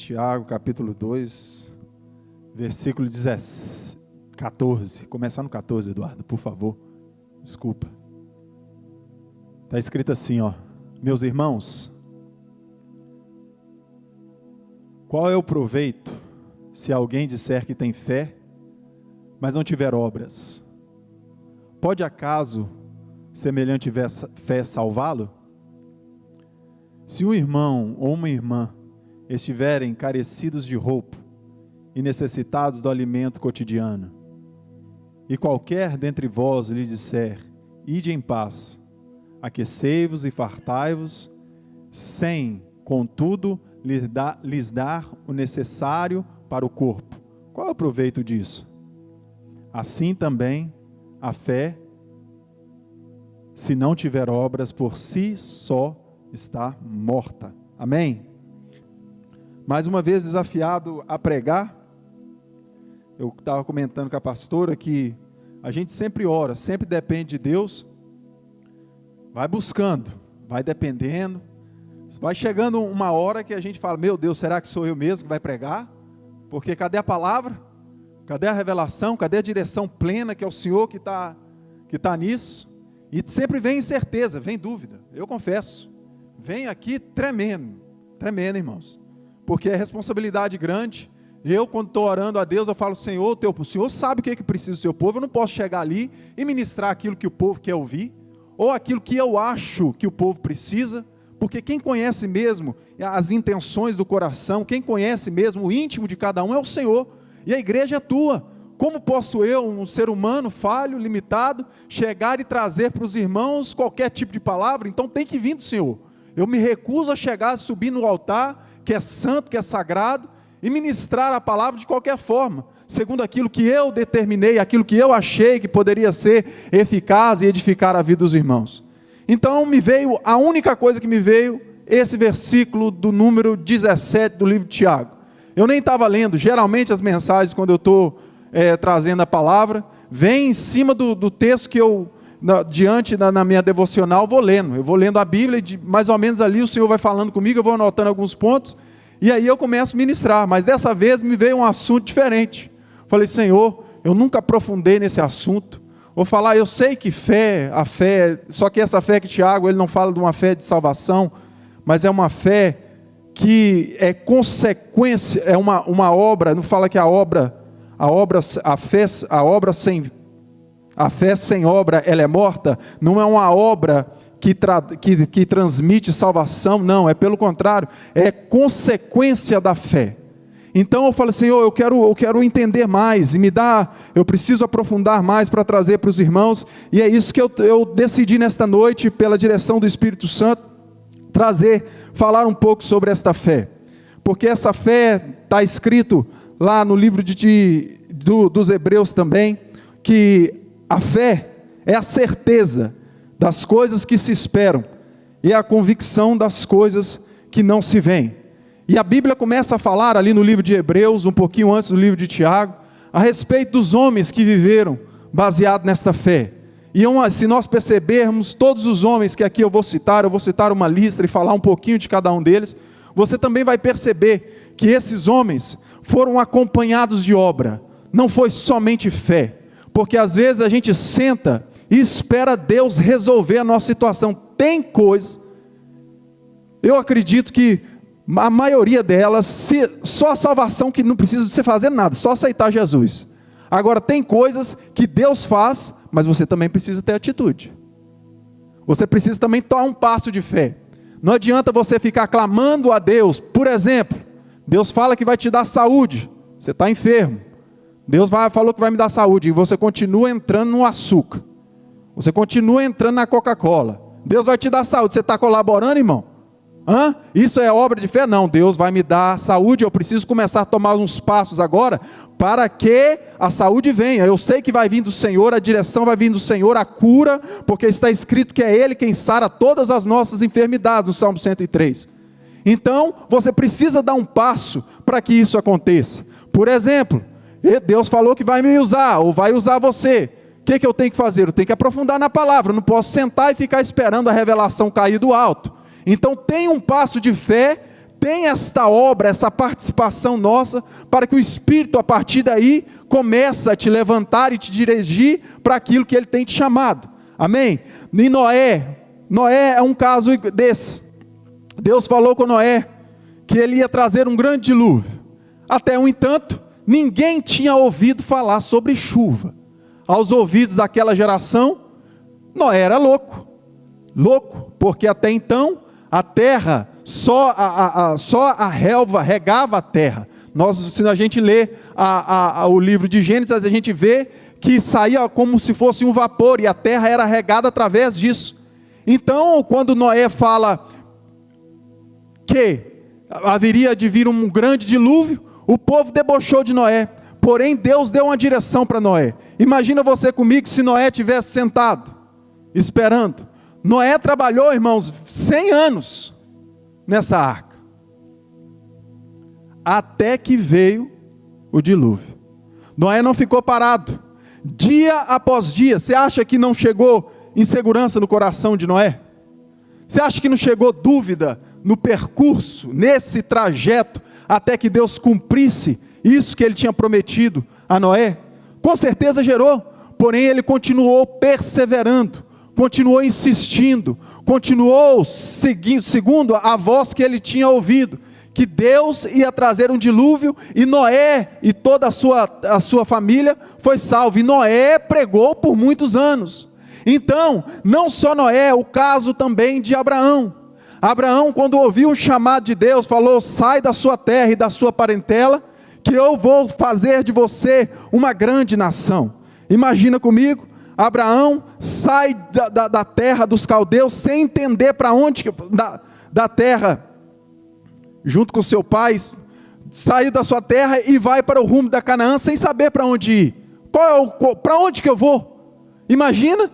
Tiago, capítulo 2, versículo 14. Começar no 14, Eduardo, por favor. Desculpa. Está escrito assim, ó. Meus irmãos, qual é o proveito se alguém disser que tem fé, mas não tiver obras? Pode acaso semelhante fé salvá-lo? Se um irmão ou uma irmã estiverem carecidos de roupa e necessitados do alimento cotidiano, e qualquer dentre vós lhe disser, ide em paz, aquecei-vos e fartai-vos, sem, contudo, lhes dar o necessário para o corpo, qual é o proveito disso? Assim também a fé, se não tiver obras, por si só está morta. Amém? Mais uma vez desafiado a pregar. Eu estava comentando com a pastora que a gente sempre ora, sempre depende de Deus, vai buscando, vai dependendo, vai chegando uma hora que a gente fala, meu Deus, será que sou eu mesmo que vai pregar? Porque cadê a palavra? Cadê a revelação? Cadê a direção plena que é o Senhor que tá nisso? E sempre vem incerteza, vem dúvida, eu confesso, venho aqui tremendo, irmãos, porque é responsabilidade grande. Eu, quando estou orando a Deus, eu falo, Senhor, o Senhor sabe o que precisa do seu povo, eu não posso chegar ali e ministrar aquilo que o povo quer ouvir, ou aquilo que eu acho que o povo precisa, porque quem conhece mesmo as intenções do coração, quem conhece mesmo o íntimo de cada um é o Senhor, e a igreja é tua. Como posso eu, um ser humano falho, limitado, chegar e trazer para os irmãos qualquer tipo de palavra? Então tem que vir do Senhor. Eu me recuso a chegar, subir no altar, que é santo, que é sagrado, e ministrar a palavra de qualquer forma, segundo aquilo que eu determinei, aquilo que eu achei que poderia ser eficaz e edificar a vida dos irmãos. Então a única coisa que me veio, esse versículo do número 17 do livro de Tiago. Eu nem estava lendo, geralmente as mensagens quando eu estou trazendo a palavra, vem em cima do texto que eu, na minha devocional, eu vou lendo a Bíblia, e mais ou menos ali o Senhor vai falando comigo, eu vou anotando alguns pontos, e aí eu começo a ministrar, mas dessa vez me veio um assunto diferente. Falei, Senhor, eu nunca aprofundei nesse assunto, vou falar, eu sei que a fé, só que essa fé que Tiago, ele não fala de uma fé de salvação, mas é uma fé que é consequência, é uma obra, não fala que a fé sem obra, ela é morta, não é uma obra que transmite salvação, não, é pelo contrário, é consequência da fé. Então eu falo, Senhor, eu quero entender mais, eu preciso aprofundar mais para trazer para os irmãos, e é isso que eu decidi nesta noite, pela direção do Espírito Santo, falar um pouco sobre esta fé, porque essa fé está escrito lá no livro dos Hebreus também, que a fé é a certeza das coisas que se esperam, e a convicção das coisas que não se veem. E a Bíblia começa a falar ali no livro de Hebreus, um pouquinho antes do livro de Tiago, a respeito dos homens que viveram baseado nesta fé. E se nós percebermos, todos os homens que aqui eu vou citar uma lista e falar um pouquinho de cada um deles, você também vai perceber que esses homens foram acompanhados de obra, não foi somente fé, porque às vezes a gente senta e espera Deus resolver a nossa situação. Tem coisa, eu acredito que a maioria delas, só a salvação, que não precisa de você fazer nada, só aceitar Jesus. Agora tem coisas que Deus faz, mas você também precisa ter atitude, você precisa também tomar um passo de fé. Não adianta você ficar clamando a Deus. Por exemplo, Deus fala que vai te dar saúde, você está enfermo, Deus falou que vai me dar saúde, e você continua entrando no açúcar, você continua entrando na Coca-Cola. Deus vai te dar saúde, você está colaborando, irmão? Isso é obra de fé? Não, Deus vai me dar saúde, eu preciso começar a tomar uns passos agora, para que a saúde venha. Eu sei que vai vir do Senhor, a direção vai vir do Senhor, a cura, porque está escrito que é Ele quem sara todas as nossas enfermidades, no Salmo 103. Então, você precisa dar um passo, para que isso aconteça. Por exemplo, Deus falou que vai me usar, ou vai usar você. O que eu tenho que fazer? Eu tenho que aprofundar na palavra, eu não posso sentar e ficar esperando a revelação cair do alto. Então tem um passo de fé, tem esta obra, essa participação nossa, para que o Espírito, a partir daí, comece a te levantar e te dirigir para aquilo que Ele tem te chamado. Amém? E Noé é um caso desse. Deus falou com Noé que ele ia trazer um grande dilúvio. Até no entanto, ninguém tinha ouvido falar sobre chuva. Aos ouvidos daquela geração, Noé era louco, porque até então a terra, só a relva regava a terra. Se a gente lê o livro de Gênesis, a gente vê que saía como se fosse um vapor, e a terra era regada através disso. Então, quando Noé fala que haveria de vir um grande dilúvio, o povo debochou de Noé, porém Deus deu uma direção para Noé. Imagina você comigo se Noé tivesse sentado, esperando. Noé trabalhou, irmãos, 100 anos nessa arca, até que veio o dilúvio. Noé não ficou parado, dia após dia. Você acha que não chegou insegurança no coração de Noé? Você acha que não chegou dúvida no percurso, nesse trajeto, até que Deus cumprisse isso que Ele tinha prometido a Noé? Com certeza gerou, porém ele continuou perseverando, continuou insistindo, continuou segundo a voz que ele tinha ouvido, que Deus ia trazer um dilúvio, e Noé e toda a sua família foi salvo. E Noé pregou por muitos anos. Então, não só Noé, o caso também de Abraão. Abraão, quando ouviu o chamado de Deus, falou: sai da sua terra e da sua parentela, que eu vou fazer de você uma grande nação. Imagina comigo, Abraão sai da terra dos caldeus, sem entender para onde, da terra, junto com seu pai, saiu da sua terra e vai para o rumo da Canaã, sem saber para onde ir. Para onde que eu vou? Imagina,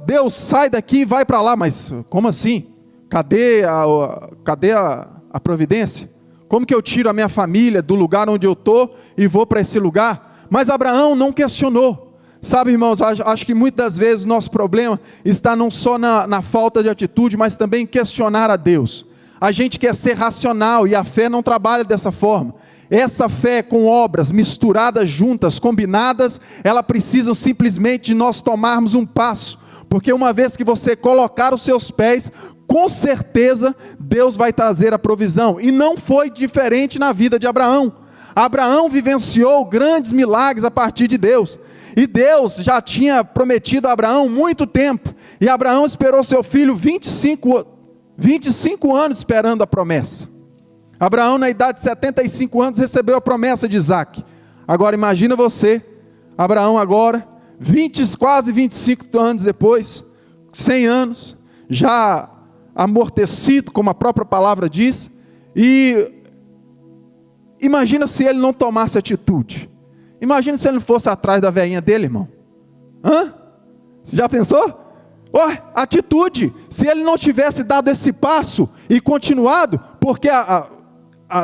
Deus sai daqui e vai para lá, mas como assim? Cadê a providência? Como que eu tiro a minha família do lugar onde eu estou e vou para esse lugar? Mas Abraão não questionou. Sabe, irmãos, acho que muitas das vezes o nosso problema está não só na falta de atitude, mas também em questionar a Deus. A gente quer ser racional e a fé não trabalha dessa forma. Essa fé com obras misturadas juntas, combinadas, ela precisa simplesmente de nós tomarmos um passo, porque uma vez que você colocar os seus pés, com certeza Deus vai trazer a provisão. E não foi diferente na vida de Abraão. Abraão vivenciou grandes milagres a partir de Deus, e Deus já tinha prometido a Abraão muito tempo, e Abraão esperou seu filho 25 anos esperando a promessa. Abraão, na idade de 75 anos, recebeu a promessa de Isaac. Agora imagina você, Abraão agora, quase 25 anos depois, 100 anos, já amortecido, como a própria palavra diz, e imagina se ele não tomasse atitude. Imagina se ele não fosse atrás da velhinha dele, irmão. Você já pensou? Atitude. Se ele não tivesse dado esse passo e continuado, porque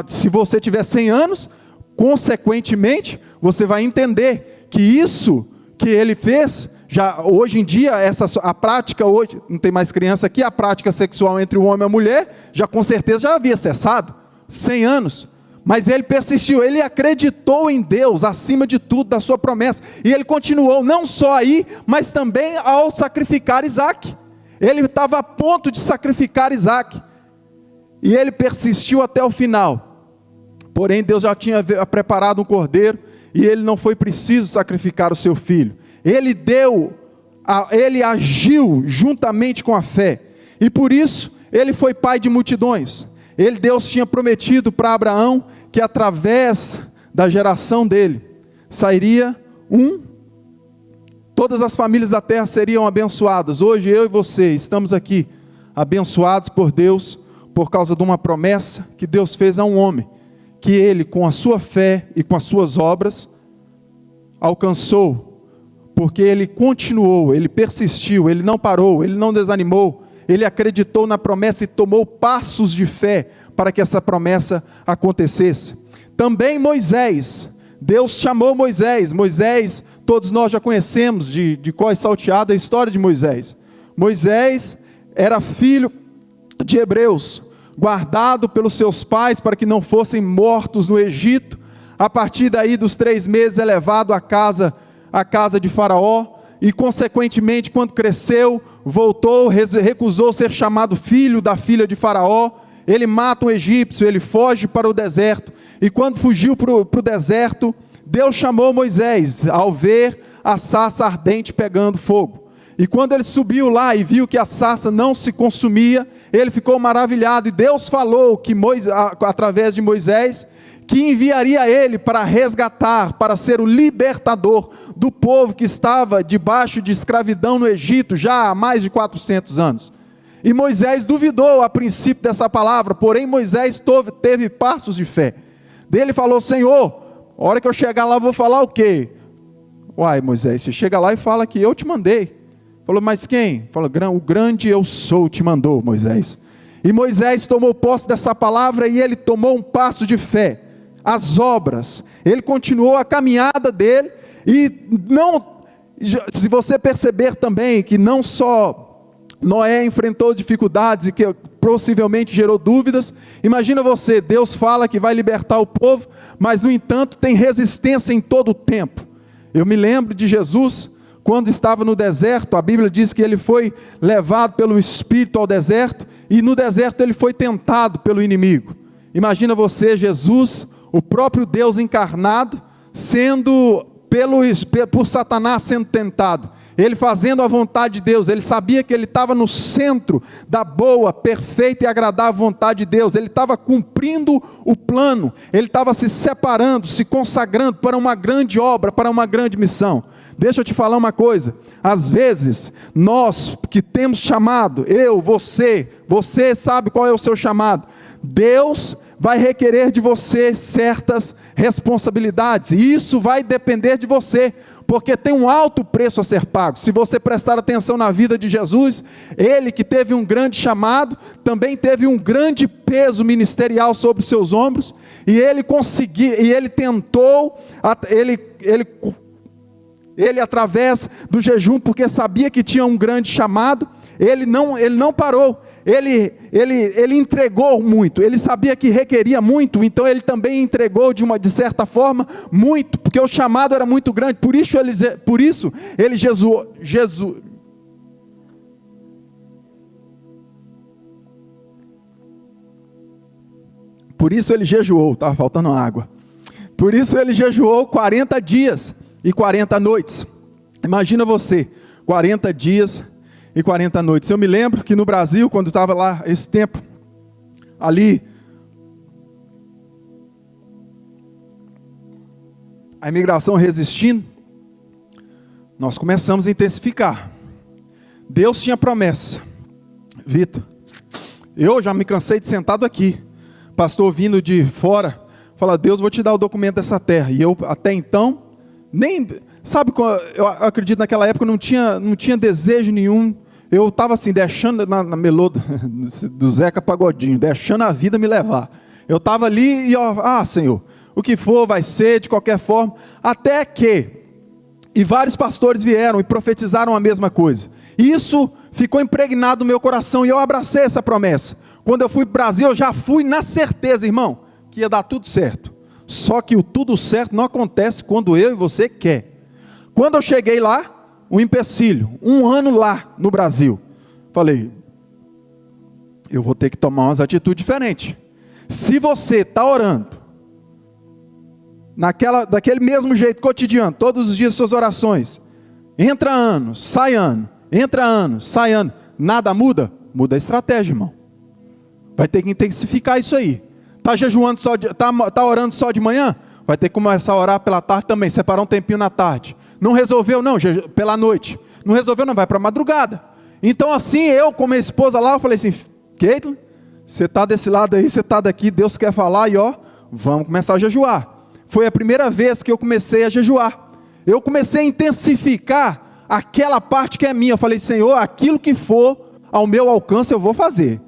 se você tiver 100 anos, consequentemente, você vai entender que isso que ele fez, já hoje em dia, a prática hoje, não tem mais criança aqui, a prática sexual entre o homem e a mulher, já com certeza já havia cessado, 100 anos, mas ele persistiu, ele acreditou em Deus, acima de tudo, da sua promessa, e ele continuou, não só aí, mas também ao sacrificar Isaac. Ele estava a ponto de sacrificar Isaac, e ele persistiu até o final. Porém Deus já tinha preparado um cordeiro, e ele não foi preciso sacrificar o seu filho. Ele agiu juntamente com a fé, e por isso ele foi pai de multidões. Deus tinha prometido para Abraão que através da geração dele sairia todas as famílias da terra seriam abençoadas. Hoje eu e você estamos aqui abençoados por Deus, por causa de uma promessa que Deus fez a um homem, que ele, com a sua fé e com as suas obras, alcançou, porque ele continuou, ele persistiu, ele não parou, ele não desanimou, ele acreditou na promessa e tomou passos de fé para que essa promessa acontecesse. Também Moisés, Deus chamou Moisés, todos nós já conhecemos de cor salteada a história de Moisés. Moisés era filho de hebreus, guardado pelos seus pais para que não fossem mortos no Egito. A partir daí dos 3 meses é levado à casa de Faraó, e consequentemente quando cresceu, voltou, recusou ser chamado filho da filha de Faraó. Ele mata um egípcio, ele foge para o deserto, e quando fugiu para o deserto, Deus chamou Moisés, ao ver a sarça ardente pegando fogo. E quando ele subiu lá e viu que a sarça não se consumia, ele ficou maravilhado, e Deus falou que através de Moisés, que enviaria ele para resgatar, para ser o libertador do povo que estava debaixo de escravidão no Egito, já há mais de 400 anos. E Moisés duvidou a princípio dessa palavra, porém Moisés teve passos de fé. Dele falou: Senhor, a hora que eu chegar lá eu vou falar o quê? Uai, Moisés, você chega lá e fala que eu te mandei. Falou: mas quem? Falou: o grande eu sou te mandou, Moisés. E Moisés tomou posse dessa palavra, e ele tomou um passo de fé. As obras, ele continuou a caminhada dele, e não, se você perceber também que não só Noé enfrentou dificuldades e que possivelmente gerou dúvidas, imagina você, Deus fala que vai libertar o povo, mas no entanto tem resistência em todo o tempo. Eu me lembro de Jesus, quando estava no deserto, a Bíblia diz que ele foi levado pelo Espírito ao deserto, e no deserto ele foi tentado pelo inimigo. Imagina você, Jesus, o próprio Deus encarnado, sendo por Satanás sendo tentado, ele fazendo a vontade de Deus. Ele sabia que ele estava no centro da boa, perfeita e agradável vontade de Deus, ele estava cumprindo o plano, ele estava se separando, se consagrando para uma grande obra, para uma grande missão. Deixa eu te falar uma coisa, às vezes, nós que temos chamado, você sabe qual é o seu chamado, Deus vai requerer de você certas responsabilidades, e isso vai depender de você, porque tem um alto preço a ser pago. Se você prestar atenção na vida de Jesus, ele que teve um grande chamado, também teve um grande peso ministerial sobre os seus ombros, e ele conseguiu, e ele tentou, ele através do jejum, porque sabia que tinha um grande chamado, ele não parou, ele entregou muito, ele sabia que requeria muito, então ele também entregou de certa forma muito, porque o chamado era muito grande, por isso ele jejuou, estava faltando água, por isso ele jejuou 40 dias e 40 noites, imagina você, 40 dias e 40 noites, eu me lembro que no Brasil, quando estava lá, esse tempo, ali, a imigração resistindo, nós começamos a intensificar, Deus tinha promessa, Vitor, eu já me cansei de sentado aqui, pastor vindo de fora, fala: Deus, vou te dar o documento dessa terra, e eu até então, sabe, eu acredito naquela época não tinha desejo nenhum, eu estava assim, deixando na melô do Zeca Pagodinho, deixando a vida me levar, eu estava ali e Senhor, o que for vai ser, de qualquer forma, até que, e vários pastores vieram e profetizaram a mesma coisa, e isso ficou impregnado no meu coração, e eu abracei essa promessa. Quando eu fui para o Brasil, eu já fui na certeza, irmão, que ia dar tudo certo, só que o tudo certo não acontece quando eu e você quer. Quando eu cheguei lá, um empecilho, 1 ano lá no Brasil, falei, eu vou ter que tomar umas atitudes diferentes. Se você está orando, daquele mesmo jeito, cotidiano, todos os dias suas orações, entra ano, sai ano, entra ano, sai ano, nada muda, muda a estratégia, irmão, vai ter que intensificar isso aí. Está jejuando tá orando só de manhã, vai ter que começar a orar pela tarde também, separar um tempinho na tarde. Não resolveu não, pela noite, não resolveu não, vai para a madrugada. Então assim, eu com minha esposa lá, eu falei assim, Caitlin, você está desse lado aí, você está daqui, Deus quer falar, e vamos começar a jejuar. Foi a primeira vez que eu comecei a jejuar, eu comecei a intensificar aquela parte que é minha, eu falei, Senhor, aquilo que for ao meu alcance eu vou fazer,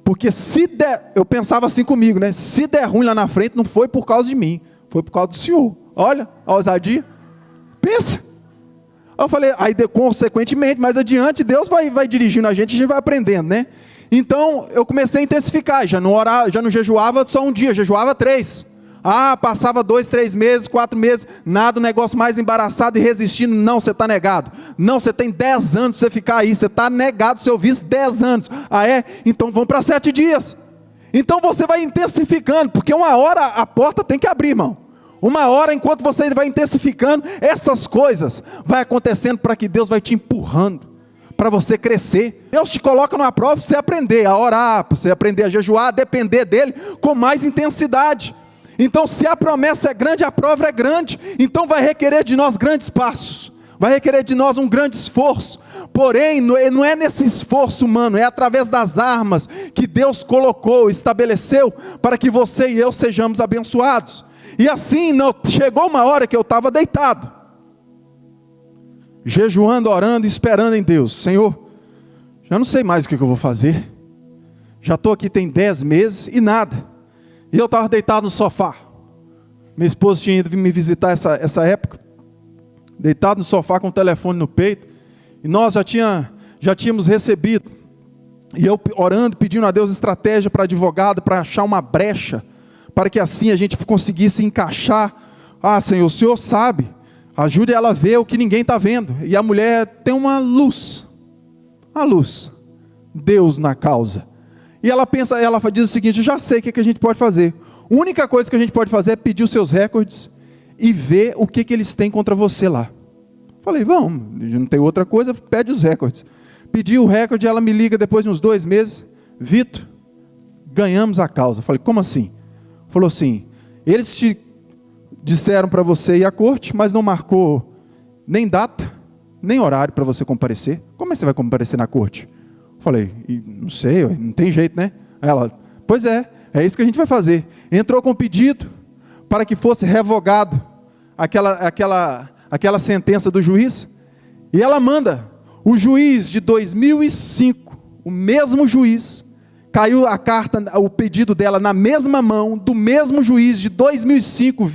porque se der, eu pensava assim comigo, né? Se der ruim lá na frente, não foi por causa de mim, foi por causa do Senhor. Olha a ousadia, pensa. Eu falei, aí consequentemente, mais adiante, Deus vai dirigindo a gente vai aprendendo, né? Então eu comecei a intensificar, já não jejuava só um dia, jejuava 3. Passava 2, 3 meses, 4 meses, nada, o negócio mais embaraçado e resistindo. Não, você está negado. Não, você tem 10 anos para você ficar aí, você está negado, seu vício, 10 anos. Então vamos para 7 dias. Então você vai intensificando, porque uma hora a porta tem que abrir, irmão. Uma hora, enquanto você vai intensificando, essas coisas vai acontecendo para que Deus vai te empurrando, para você crescer. Deus te coloca numa prova para você aprender a orar, para você aprender a jejuar, a depender dEle com mais intensidade. Então, se a promessa é grande, a prova é grande. Então vai requerer de nós grandes passos, vai requerer de nós um grande esforço. Porém, não é nesse esforço humano, é através das armas que Deus colocou, estabeleceu, para que você e eu sejamos abençoados. E assim, chegou uma hora que eu estava deitado, jejuando, orando, esperando em Deus. Senhor, já não sei mais o que eu vou fazer, já estou aqui tem 10 meses e nada. E eu estava deitado no sofá. Minha esposa tinha ido me visitar essa época, deitado no sofá com o telefone no peito, e nós já tínhamos recebido, e eu orando, pedindo a Deus estratégia para advogado, para achar uma brecha, para que assim a gente conseguisse encaixar. Senhor, o Senhor sabe, ajude ela a ver o que ninguém está vendo. E a mulher tem uma luz, Deus na causa. E ela diz o seguinte: eu já sei o que a gente pode fazer. A única coisa que a gente pode fazer é pedir os seus recordes e ver o que eles têm contra você lá. Falei, vamos, não tem outra coisa, pede os recordes. Pedi o recorde, ela me liga depois de uns 2 meses: Vitor, ganhamos a causa. Falei, como assim? Falou assim: eles te disseram para você ir à corte, mas não marcou nem data, nem horário para você comparecer. Como é que você vai comparecer na corte? Falei, não sei, não tem jeito, né? Ela, pois é isso que a gente vai fazer. Entrou com um pedido para que fosse revogado aquela sentença do juiz, e ela manda o juiz de 2005, o mesmo juiz, caiu a carta, o pedido dela na mesma mão, do mesmo juiz de 2005,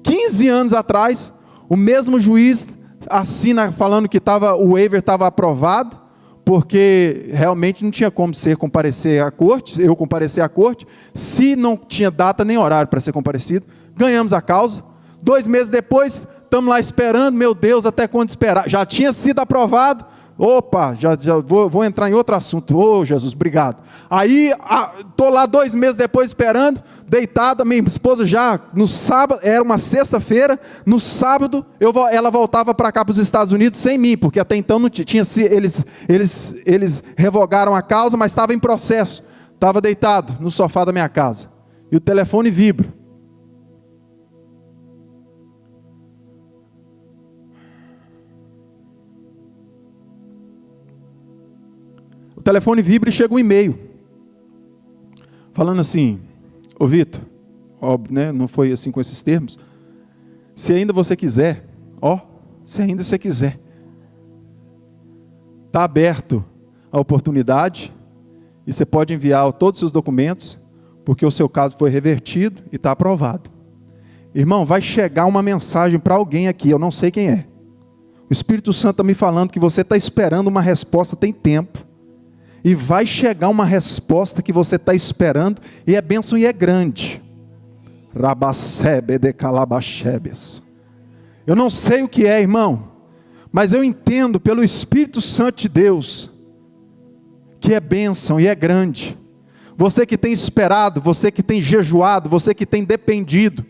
15 anos atrás, o mesmo juiz assina falando que o waiver estava aprovado, porque realmente não tinha como eu comparecer à corte, se não tinha data nem horário para ser comparecido. Ganhamos a causa. 2 meses depois, estamos lá esperando, meu Deus, até quando esperar? Já tinha sido aprovado. Opa, já vou entrar em outro assunto. Jesus, obrigado. Aí, estou lá 2 meses depois esperando, deitado, minha esposa já, no sábado, era uma sexta-feira, no sábado, ela voltava para cá, para os Estados Unidos, sem mim, porque até então não tinha, eles revogaram a causa, mas estava em processo. Estava deitado no sofá da minha casa, e o telefone vibra. O telefone vibra e chega um e-mail, falando assim: ô Vitor, óbvio, né? Não foi assim com esses termos, se ainda você quiser, está aberto a oportunidade, e você pode enviar todos os seus documentos, porque o seu caso foi revertido e está aprovado. Irmão, vai chegar uma mensagem para alguém aqui, eu não sei quem é. O Espírito Santo está me falando que você está esperando uma resposta tem tempo, e vai chegar uma resposta que você está esperando, e é bênção e é grande. Rabacebe de calabachebes. Eu não sei o que é, irmão, mas eu entendo pelo Espírito Santo de Deus, que é bênção e é grande. Você que tem esperado, você que tem jejuado, você que tem dependido,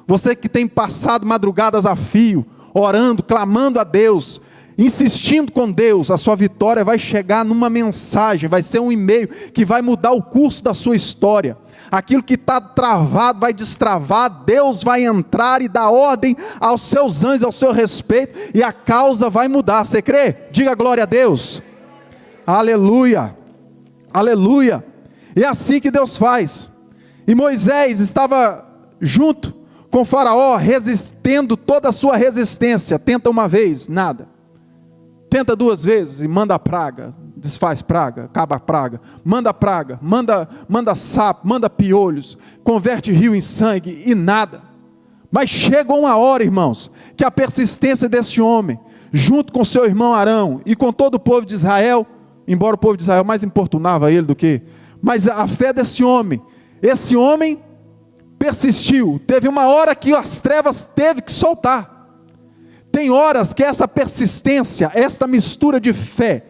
você que tem passado madrugadas a fio, orando, clamando a Deus, insistindo com Deus, a sua vitória vai chegar numa mensagem, vai ser um e-mail que vai mudar o curso da sua história. Aquilo que está travado vai destravar, Deus vai entrar e dar ordem aos seus anjos, ao seu respeito, e a causa vai mudar. Você crê? Diga glória a Deus. Aleluia, aleluia. E é assim que Deus faz. E Moisés estava junto com Faraó, resistindo toda a sua resistência. Tenta uma vez, nada. Tenta 2 vezes e manda praga, desfaz praga, acaba a praga, manda sapo, manda piolhos, converte rio em sangue e nada. Mas chega uma hora, irmãos, que a persistência desse homem, junto com seu irmão Arão e com todo o povo de Israel, embora o povo de Israel mais importunava ele do que... Mas a fé desse homem, esse homem persistiu. Teve uma hora que as trevas teve que soltar. Tem horas que essa persistência, esta mistura de fé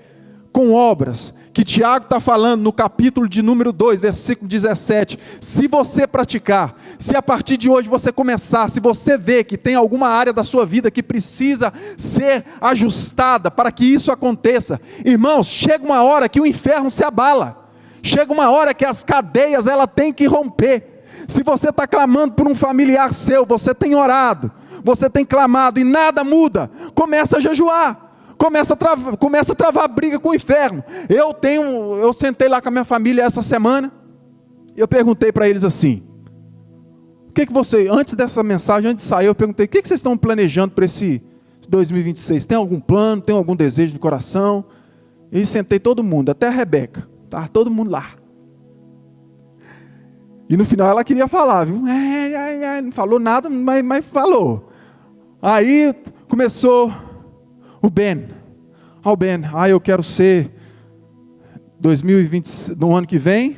com obras, que Tiago está falando no capítulo de número 2, versículo 17, se você praticar, se a partir de hoje você começar, se você vê que tem alguma área da sua vida que precisa ser ajustada para que isso aconteça, irmãos, chega uma hora que o inferno se abala, chega uma hora que as cadeias ela tem que romper. Se você está clamando por um familiar seu, você tem orado, você tem clamado e nada muda, começa a jejuar. Começa a travar briga com o inferno. Eu sentei lá com a minha família essa semana, eu perguntei para eles assim, antes dessa mensagem, antes de sair, eu perguntei, o que vocês estão planejando para esse 2026? Tem algum plano, tem algum desejo de coração? E sentei todo mundo, até a Rebeca, estava todo mundo lá. E no final ela queria falar, viu? Não falou nada, mas falou. Aí começou... O Ben, eu quero ser 2020, no ano que vem,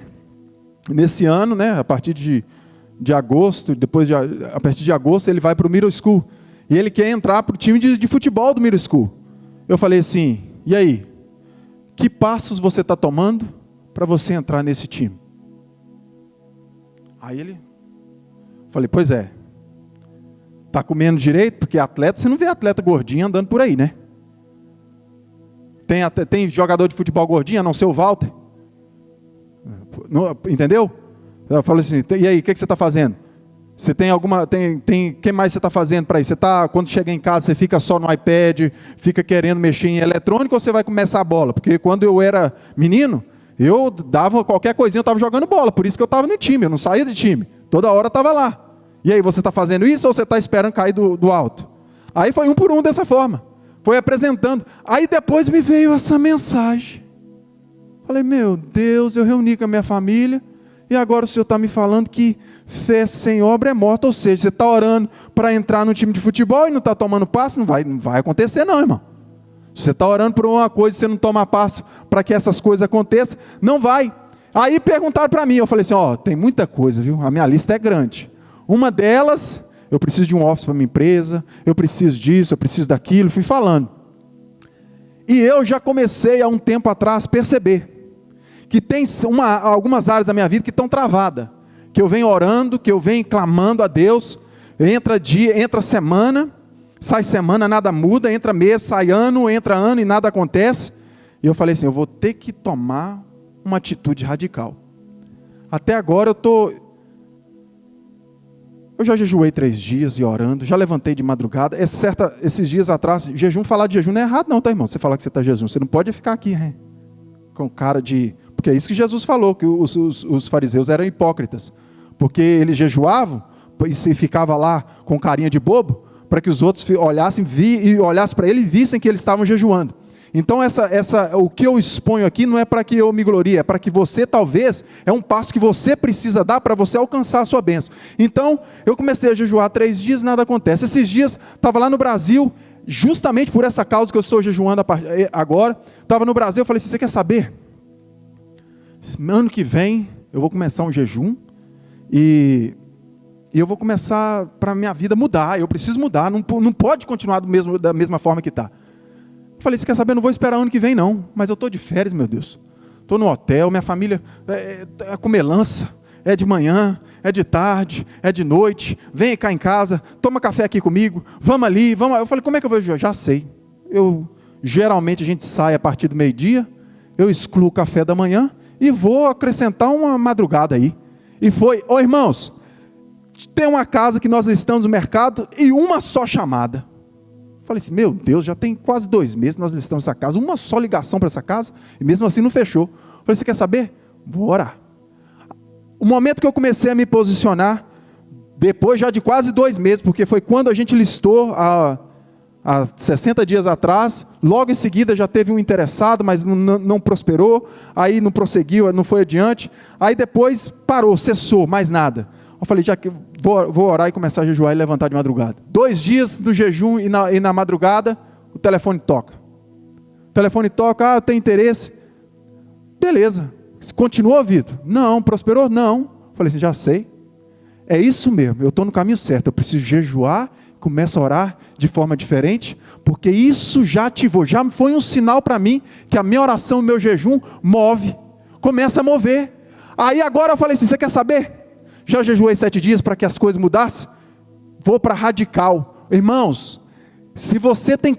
nesse ano, né, a partir de agosto, a partir de agosto ele vai para o Middle School, e ele quer entrar para o time de futebol do Middle School. Eu falei assim, e aí, que passos você está tomando para você entrar nesse time? Aí falei, pois é, está comendo direito? Porque atleta, você não vê atleta gordinho andando por aí, né? Tem jogador de futebol gordinho, a não ser o Walter. Entendeu? Eu falei assim, e aí, o que você está fazendo? Você tem alguma... que mais você está fazendo para isso? Quando chega em casa, você fica só no iPad, fica querendo mexer em eletrônico, ou você vai começar a bola? Porque quando eu era menino, eu dava qualquer coisinha, eu estava jogando bola, por isso que eu estava no time, eu não saía de time. Toda hora eu estava lá. E aí, você está fazendo isso ou você está esperando cair do alto? Aí foi um por um dessa forma. Foi apresentando, aí depois me veio essa mensagem, falei, meu Deus, eu reuni com a minha família, e agora o Senhor está me falando que fé sem obra é morta, ou seja, você está orando para entrar no time de futebol e não está tomando passo, não vai acontecer não, irmão. Você está orando por uma coisa e você não toma passo para que essas coisas aconteçam, não vai. Aí perguntaram para mim, eu falei assim, tem muita coisa, viu? A minha lista é grande, uma delas... Eu preciso de um office para minha empresa, eu preciso disso, eu preciso daquilo, fui falando. E eu já comecei há um tempo atrás a perceber que tem algumas áreas da minha vida que estão travadas, que eu venho orando, que eu venho clamando a Deus, entra semana, sai semana, nada muda, entra mês, sai ano, entra ano e nada acontece. E eu falei assim, eu vou ter que tomar uma atitude radical. Até agora eu já jejuei 3 dias e orando, já levantei de madrugada, esses dias atrás, falar de jejum não é errado não, tá, irmão? Você falar que você está jejum, você não pode ficar aqui, com cara de... Porque é isso que Jesus falou, que os fariseus eram hipócritas, porque eles jejuavam e ficavam lá com carinha de bobo, para que os outros olhassem para ele e vissem que eles estavam jejuando. Então o que eu exponho aqui não é para que eu me glorie, é para que você talvez, é um passo que você precisa dar para você alcançar a sua bênção. Então, eu comecei a jejuar 3 dias, nada acontece. Esses dias, estava lá no Brasil, justamente por essa causa que eu estou jejuando agora, estava no Brasil, eu falei assim, você quer saber? Ano que vem, eu vou começar um jejum, e eu vou começar para a minha vida mudar, eu preciso mudar, não pode continuar da mesma forma que está. Eu falei, você quer saber, eu não vou esperar ano que vem não, mas eu estou de férias, meu Deus, estou no hotel, minha família é comelança, é de manhã, é de tarde, é de noite, vem cá em casa, toma café aqui comigo, vamos ali, vamos. Eu falei, como é que eu vou? Já sei, geralmente a gente sai a partir do meio-dia, eu excluo o café da manhã e vou acrescentar uma madrugada aí. E foi, irmãos, tem uma casa que nós listamos no mercado e uma só chamada. Falei assim, meu Deus, já tem quase 2 meses que nós listamos essa casa, uma só ligação para essa casa, e mesmo assim não fechou. Falei, você quer saber? Vou orar. O momento que eu comecei a me posicionar, depois já de quase 2 meses, porque foi quando a gente listou há 60 dias atrás, logo em seguida já teve um interessado, mas não prosperou, aí não prosseguiu, não foi adiante, aí depois parou, cessou, mais nada. Eu falei, já que vou orar e começar a jejuar e levantar de madrugada. 2 dias no jejum e na madrugada, o telefone toca. O telefone toca, eu tenho interesse. Beleza. Continuou a vida? Não. Prosperou? Não. Falei assim, já sei. É isso mesmo, eu estou no caminho certo. Eu preciso jejuar, começo a orar de forma diferente, porque isso já ativou, já foi um sinal para mim, que a minha oração, o meu jejum, começa a mover. Aí agora eu falei assim, você quer saber? Já jejuei 7 dias para que as coisas mudassem? Vou para radical. Irmãos, se você tem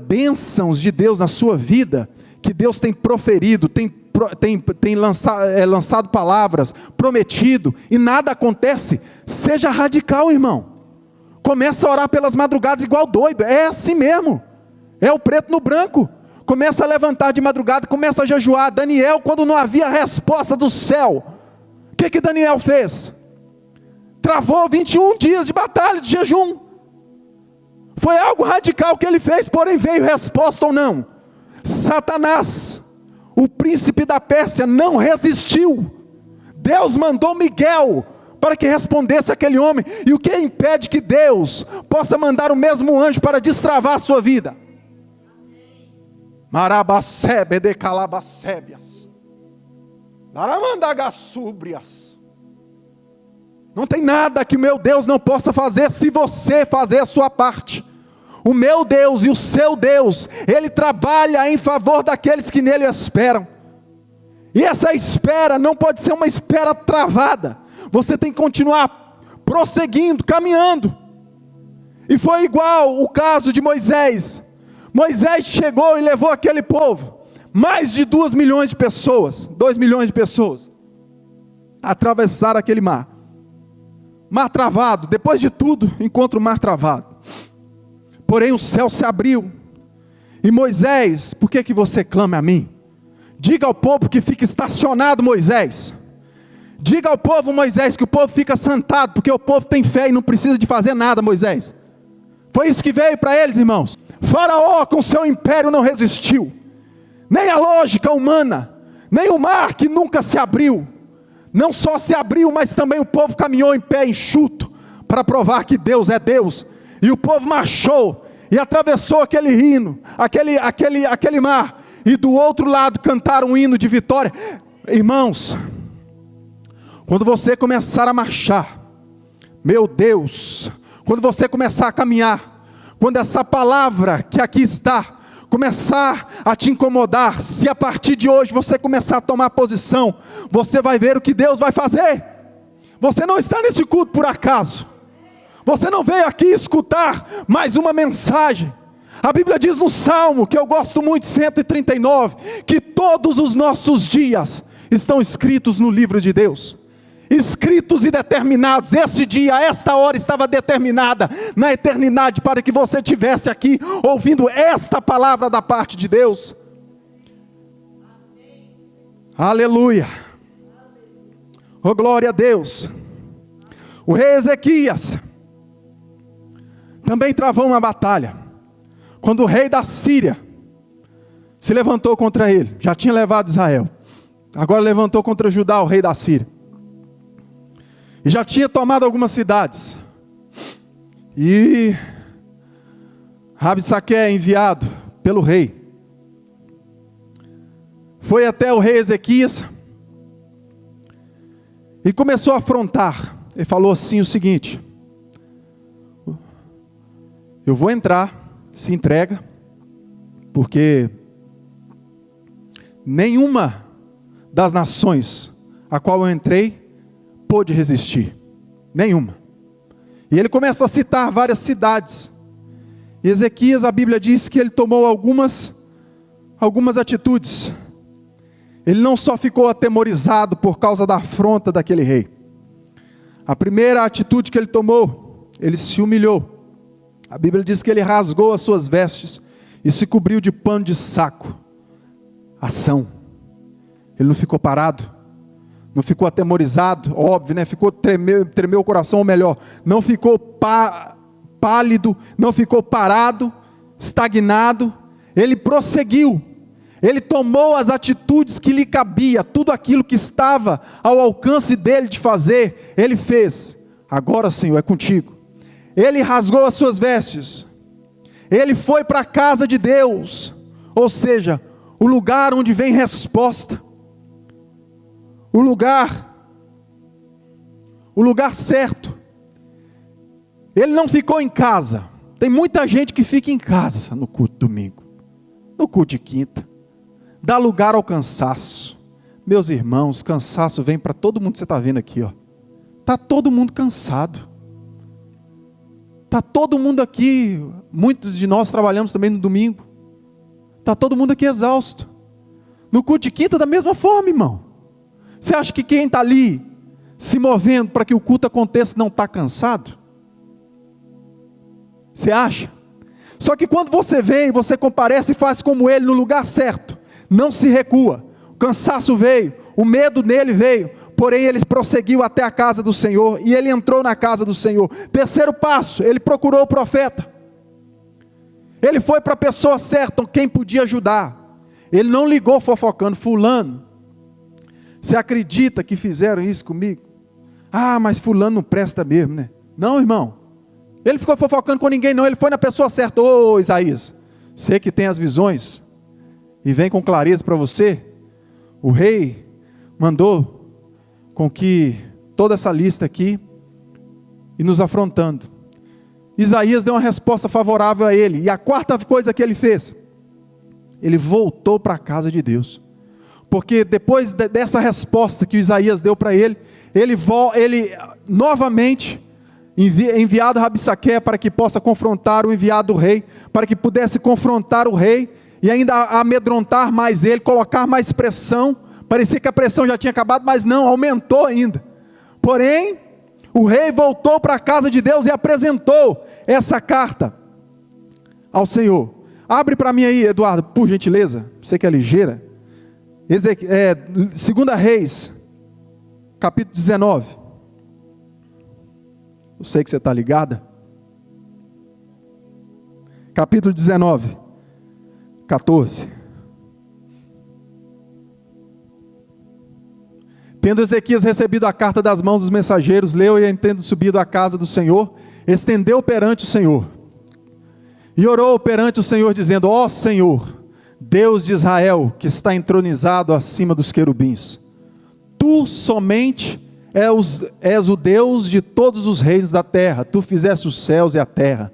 bênçãos de Deus na sua vida, que Deus tem proferido, tem lançado palavras, prometido, e nada acontece, seja radical, irmão. Começa a orar pelas madrugadas igual doido, é assim mesmo, é o preto no branco. Começa a levantar de madrugada, começa a jejuar. Daniel, quando não havia resposta do céu, o que Daniel fez? Travou 21 dias de batalha, de jejum. Foi algo radical que ele fez, porém veio resposta ou não? Satanás, o príncipe da Pérsia, não resistiu. Deus mandou Miguel para que respondesse aquele homem. E o que impede que Deus possa mandar o mesmo anjo para destravar a sua vida? Marabacebe de calabacébias, laramandagassúbrias. Não tem nada que o meu Deus não possa fazer, se você fazer a sua parte. O meu Deus e o seu Deus, Ele trabalha em favor daqueles que nele esperam. E essa espera não pode ser uma espera travada. Você tem que continuar prosseguindo, caminhando. E foi igual o caso de Moisés. Moisés chegou e levou aquele povo, mais de 2 milhões de pessoas, 2 milhões de pessoas, a atravessar aquele mar. Mar travado, depois de tudo, encontra o mar travado. Porém o céu se abriu. E Moisés, por que você clama a mim? Diga ao povo que fica estacionado, Moisés. Diga ao povo, Moisés, que o povo fica sentado, porque o povo tem fé e não precisa de fazer nada, Moisés. Foi isso que veio para eles, irmãos. Faraó com seu império não resistiu. Nem a lógica humana, nem o mar que nunca se abriu. Não só se abriu, mas também o povo caminhou em pé enxuto, para provar que Deus é Deus. E o povo marchou, e atravessou aquele hino, aquele mar, e do outro lado cantaram um hino de vitória. Irmãos, quando você começar a marchar, meu Deus, quando você começar a caminhar, quando essa palavra que aqui está, começar a te incomodar, se a partir de hoje você começar a tomar posição, você vai ver o que Deus vai fazer. Você não está nesse culto por acaso, você não veio aqui escutar mais uma mensagem. A Bíblia diz no Salmo, que eu gosto muito, 139, que todos os nossos dias estão escritos no livro de Deus. Escritos e determinados. Esse dia, esta hora estava determinada na eternidade para que você estivesse aqui ouvindo esta palavra da parte de Deus. Aleluia. Oh, glória a Deus. O rei Ezequias também travou uma batalha, quando o rei da Síria se levantou contra ele. Já tinha levado Israel, agora levantou contra Judá, o rei da Síria, e já tinha tomado algumas cidades. E Rabsaque, enviado pelo rei, foi até o rei Ezequias e começou a afrontar. Ele falou assim o seguinte: eu vou entrar, se entrega, porque nenhuma das nações a qual eu entrei pôde resistir, nenhuma. E ele começa a citar várias cidades. E Ezequias, a Bíblia diz que ele tomou algumas atitudes. Ele não só ficou atemorizado por causa da afronta daquele rei. A primeira atitude que ele tomou, ele se humilhou. A Bíblia diz que ele rasgou as suas vestes e se cobriu de pano de saco. Ação. Ele não ficou parado, não ficou atemorizado, óbvio, né? Ficou tremeu o coração, ou melhor, não ficou pálido, não ficou parado, estagnado. Ele prosseguiu. Ele tomou as atitudes que lhe cabia, tudo aquilo que estava ao alcance dele de fazer, ele fez. Agora, Senhor, é contigo. Ele rasgou as suas vestes, ele foi para a casa de Deus, ou seja, o lugar onde vem resposta. o lugar certo. Ele não ficou em casa. Tem muita gente que fica em casa no culto de domingo, no culto de quinta. Dá lugar ao cansaço. Meus irmãos, cansaço vem para todo mundo que você está vendo aqui, ó. Está todo mundo cansado. Está todo mundo aqui, muitos de nós trabalhamos também no domingo. Está todo mundo aqui exausto. No culto de quinta da mesma forma, irmão. Você acha que quem está ali se movendo para que o culto aconteça não está cansado? Você acha? Só que quando você vem, você comparece e faz como ele no lugar certo. Não se recua. O cansaço veio, o medo nele veio. Porém ele prosseguiu até a casa do Senhor. E ele entrou na casa do Senhor. Terceiro passo, ele procurou o profeta. Ele foi para a pessoa certa, quem podia ajudar. Ele não ligou fofocando, fulano, você acredita que fizeram isso comigo? Ah, mas fulano não presta mesmo, né? Não, irmão. Ele ficou fofocando com ninguém não, ele foi na pessoa certa. Ô Isaías, você que tem as visões e vem com clareza para você, o rei mandou com que toda essa lista aqui e nos afrontando. Isaías deu uma resposta favorável a ele. E a quarta coisa que ele fez, ele voltou para a casa de Deus. Porque depois dessa resposta que Isaías deu para ele, ele novamente enviado Rabissaque para que possa confrontar o enviado do rei, para que pudesse confrontar o rei e ainda amedrontar mais ele, colocar mais pressão. Parecia que a pressão já tinha acabado, mas não, aumentou ainda. Porém, o rei voltou para a casa de Deus e apresentou essa carta ao Senhor. Abre para mim aí, Eduardo, por gentileza, você que é ligeira. 2 Reis, capítulo 19. Eu sei que você está ligada. Capítulo 19, 14. Tendo Ezequias recebido a carta das mãos dos mensageiros, leu e tendo subido à casa do Senhor, estendeu perante o Senhor. E orou perante o Senhor, dizendo: ó Senhor, Deus de Israel, que está entronizado acima dos querubins, Tu somente és o Deus de todos os reis da terra, Tu fizeste os céus e a terra.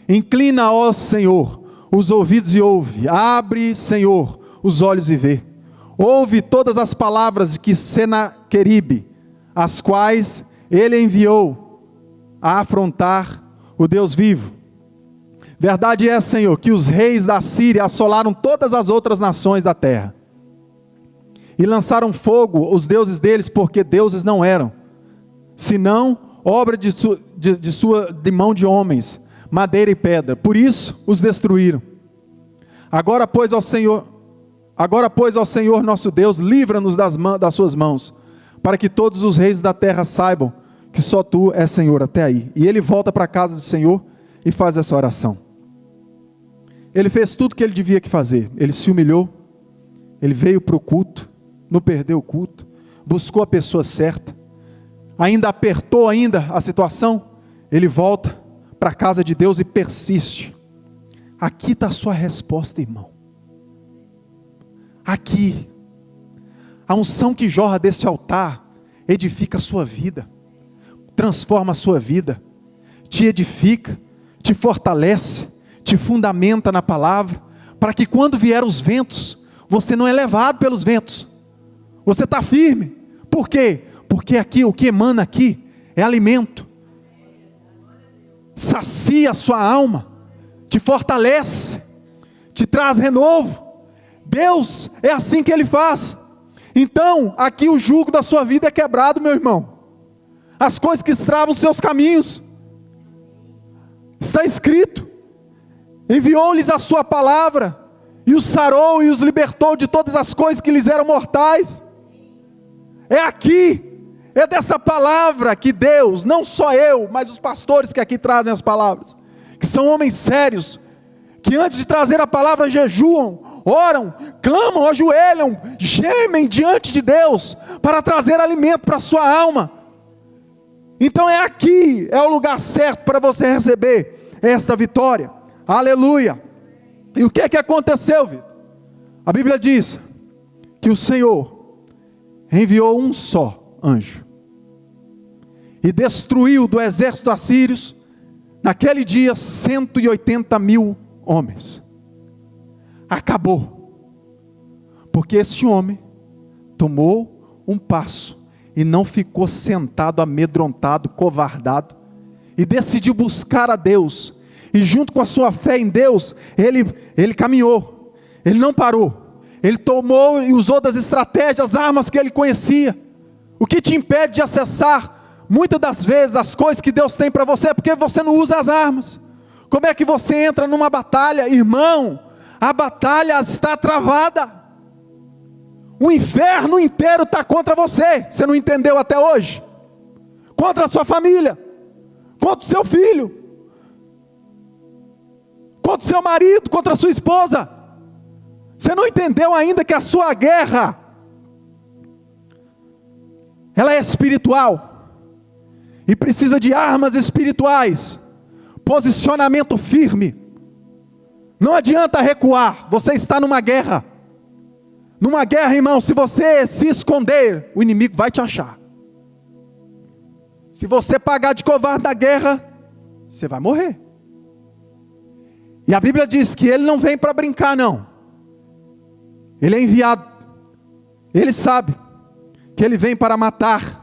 Inclina, ó Senhor, os ouvidos e ouve, abre, Senhor, os olhos e vê. Ouve todas as palavras que Senaqueribe, as quais ele enviou a afrontar o Deus vivo. Verdade é, Senhor, que os reis da Síria assolaram todas as outras nações da terra, e lançaram fogo os deuses deles, porque deuses não eram, senão obra de mão de homens, madeira e pedra. Por isso os destruíram. Agora, pois, ó Senhor nosso Deus, livra-nos das suas mãos, para que todos os reis da terra saibam que só Tu és Senhor. Até aí. E ele volta para a casa do Senhor e faz essa oração. Ele fez tudo o que ele devia fazer. Ele se humilhou, ele veio para o culto, não perdeu o culto, buscou a pessoa certa, ainda apertou a situação. Ele volta para a casa de Deus e persiste. Aqui está a sua resposta, irmão. Aqui, a unção que jorra desse altar edifica a sua vida, transforma a sua vida, te edifica, te fortalece, te fundamenta na palavra, para que quando vier os ventos, você não é levado pelos ventos, você está firme. Por quê? Porque aqui, o que emana aqui é alimento, sacia a sua alma, te fortalece, te traz renovo. Deus é assim que Ele faz. Então, aqui o jugo da sua vida é quebrado, meu irmão. As coisas que travam os seus caminhos, está escrito: enviou-lhes a sua palavra, e os sarou e os libertou de todas as coisas que lhes eram mortais. É aqui, é dessa palavra que Deus, não só eu, mas os pastores que aqui trazem as palavras, que são homens sérios, que antes de trazer a palavra jejuam, oram, clamam, ajoelham, gemem diante de Deus, para trazer alimento para a sua alma. Então é aqui, é o lugar certo para você receber esta vitória. Aleluia. E o que é que aconteceu, Vitor? A Bíblia diz que o Senhor, enviou um só anjo e destruiu do exército assírios naquele dia 180.000 homens. Acabou, porque este homem tomou um passo e não ficou sentado, amedrontado, covardado, e decidiu buscar a Deus, e junto com a sua fé em Deus, ele caminhou, ele não parou, ele tomou e usou das estratégias, armas que ele conhecia. O que te impede de acessar, muitas das vezes, as coisas que Deus tem para você, é porque você não usa as armas. Como é que você entra numa batalha? Irmão, a batalha está travada, o inferno inteiro está contra você. Você não entendeu até hoje? Contra a sua família, contra o seu filho, contra o seu marido, contra a sua esposa. Você não entendeu ainda que a sua guerra, ela é espiritual, e precisa de armas espirituais, posicionamento firme. Não adianta recuar, você está numa guerra. Numa guerra, irmão, se você se esconder, o inimigo vai te achar. Se você pagar de covarde na guerra, você vai morrer. E a Bíblia diz que ele não vem para brincar, não. Ele é enviado. Ele sabe que ele vem para matar,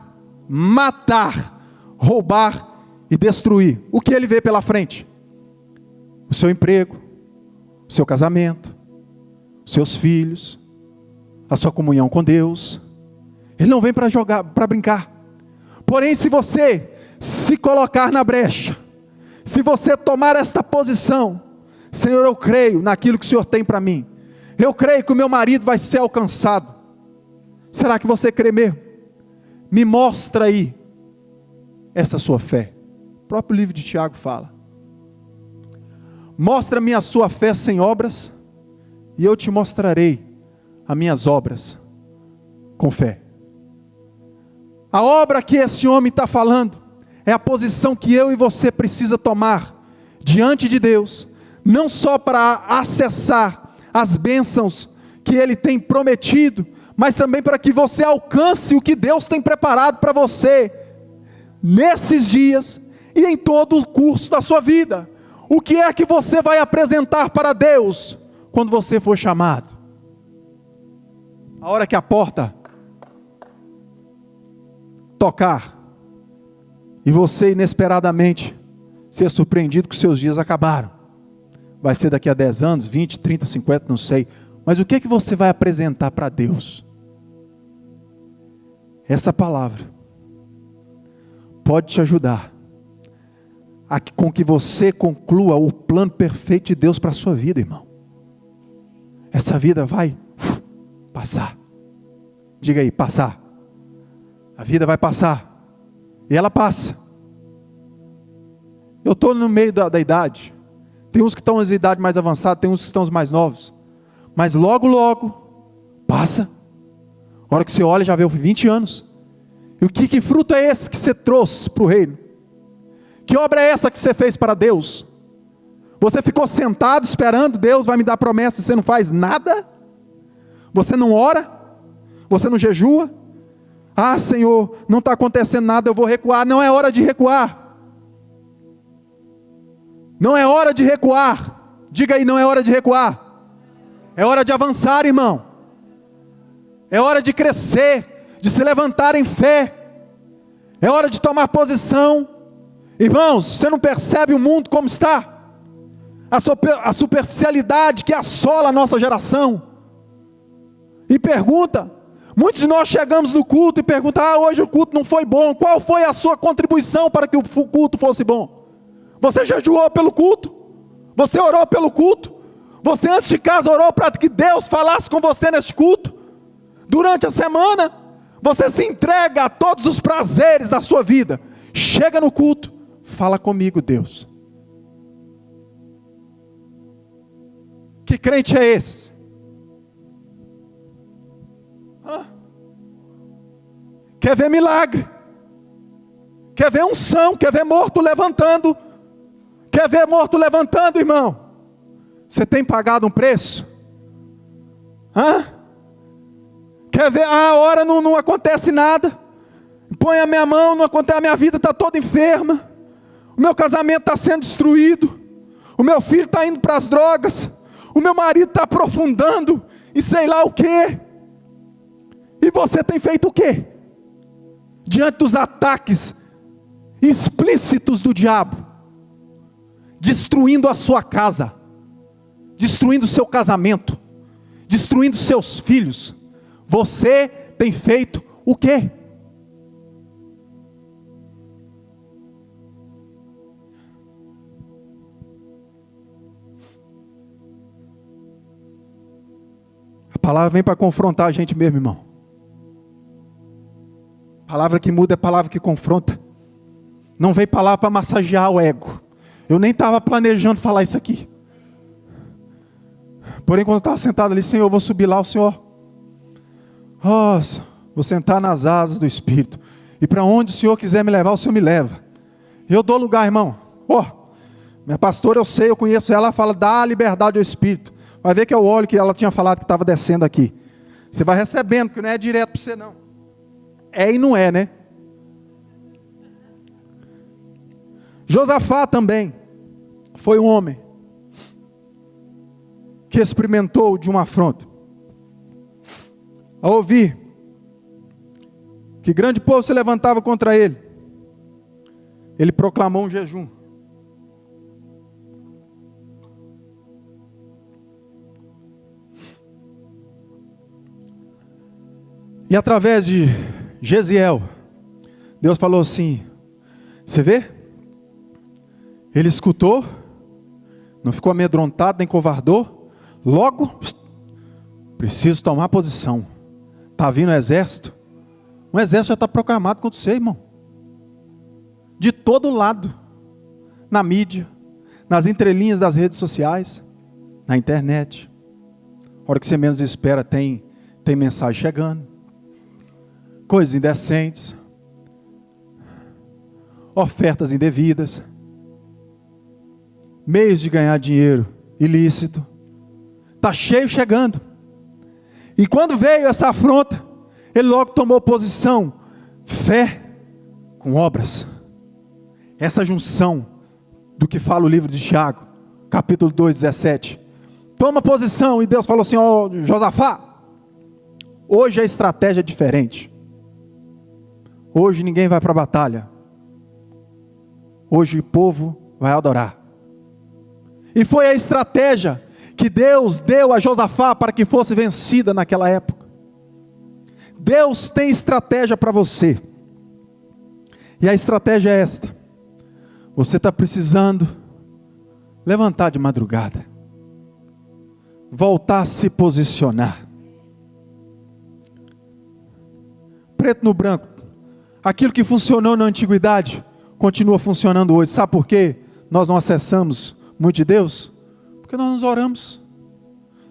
roubar e destruir. O que ele vê pela frente? O seu emprego, o seu casamento, os seus filhos, a sua comunhão com Deus. Ele não vem para jogar, para brincar. Porém, se você se colocar na brecha, se você tomar esta posição, Senhor, eu creio naquilo que o Senhor tem para mim, eu creio que o meu marido vai ser alcançado. Será que você crê mesmo? Me mostra aí essa sua fé. O próprio livro de Tiago fala: mostra-me a sua fé sem obras, e eu te mostrarei as minhas obras com fé. A obra que esse homem está falando é a posição que eu e você precisa tomar diante de Deus, não só para acessar as bênçãos que Ele tem prometido, mas também para que você alcance o que Deus tem preparado para você, nesses dias e em todo o curso da sua vida. O que é que você vai apresentar para Deus, quando você for chamado? A hora que a porta tocar, e você inesperadamente ser surpreendido que os seus dias acabaram. Vai ser daqui a 10 anos, 20, 30, 50, não sei. Mas o que é que você vai apresentar para Deus? Essa palavra pode te ajudar com que você conclua o plano perfeito de Deus para a sua vida, irmão. Essa vida vai passar. Diga aí, passar. A vida vai passar. E ela passa. Eu estou no meio da idade. Tem uns que estão nas idades mais avançadas, tem uns que estão os mais novos. Mas logo, logo, passa. A hora que você olha, já veio 20 anos. E que fruto é esse que você trouxe para o reino? Que obra é essa que você fez para Deus? Você ficou sentado esperando, Deus vai me dar promessa, e você não faz nada? Você não ora? Você não jejua? Ah, Senhor, não está acontecendo nada, eu vou recuar. Não é hora de recuar. Não é hora de recuar. Diga aí, não é hora de recuar. É hora de avançar, irmão. É hora de crescer, de se levantar em fé. É hora de tomar posição. Irmãos, você não percebe o mundo como está? A superficialidade que assola a nossa geração. E pergunta, muitos de nós chegamos no culto e perguntam: hoje o culto não foi bom. Qual foi a sua contribuição para que o culto fosse bom? Você jejuou pelo culto? Você orou pelo culto? Você antes de casa orou para que Deus falasse com você neste culto? Durante a semana, você se entrega a todos os prazeres da sua vida. Chega no culto, fala comigo, Deus. Que crente é esse? Quer ver milagre? Quer ver unção? Quer ver morto levantando? Quer ver morto levantando, irmão? Você tem pagado um preço? Quer ver? A hora não acontece nada. Põe a minha mão, não acontece, a minha vida está toda enferma. O meu casamento está sendo destruído. O meu filho está indo para as drogas. O meu marido está aprofundando e sei lá o quê. E você tem feito o quê? Diante dos ataques explícitos do diabo, destruindo a sua casa, destruindo o seu casamento, destruindo seus filhos, você tem feito o quê? A palavra vem para confrontar a gente mesmo, irmão. A palavra que muda é a palavra que confronta. Não veio palavra para massagear o ego. Eu nem estava planejando falar isso aqui. Porém, quando eu estava sentado ali, Senhor, eu vou subir lá, o Senhor. Nossa, vou sentar nas asas do Espírito. E para onde o Senhor quiser me levar, o Senhor me leva. Eu dou lugar, irmão. Minha pastora, eu sei, eu conheço ela fala, dá liberdade ao Espírito. Vai ver que é o óleo que ela tinha falado que estava descendo aqui. Você vai recebendo, porque não é direto para você não. É e não é, né? Josafá também foi um homem que experimentou de uma afronta. Ao ouvir que grande povo se levantava contra ele, ele proclamou um jejum. E através de Jesiel, Deus falou assim, você vê? Ele escutou, não ficou amedrontado, nem covardou, logo, preciso tomar posição. Está vindo o exército, o exército já está proclamado contra você, irmão. De todo lado, na mídia, nas entrelinhas das redes sociais, na internet. A hora que você menos espera tem mensagem chegando. Coisas indecentes, ofertas indevidas, meios de ganhar dinheiro ilícito, está cheio chegando. E quando veio essa afronta, ele logo tomou posição, fé com obras. Essa junção do que fala o livro de Tiago, capítulo 2, 17. Toma posição, e Deus falou assim, Josafá, hoje a estratégia é diferente. Hoje ninguém vai para a batalha. Hoje o povo vai adorar. E foi a estratégia que Deus deu a Josafá para que fosse vencida naquela época. Deus tem estratégia para você. E a estratégia é esta. Você está precisando levantar de madrugada. Voltar a se posicionar. Preto no branco. Aquilo que funcionou na antiguidade, continua funcionando hoje. Sabe por quê? Nós não acessamos muito de Deus? Porque nós nos oramos.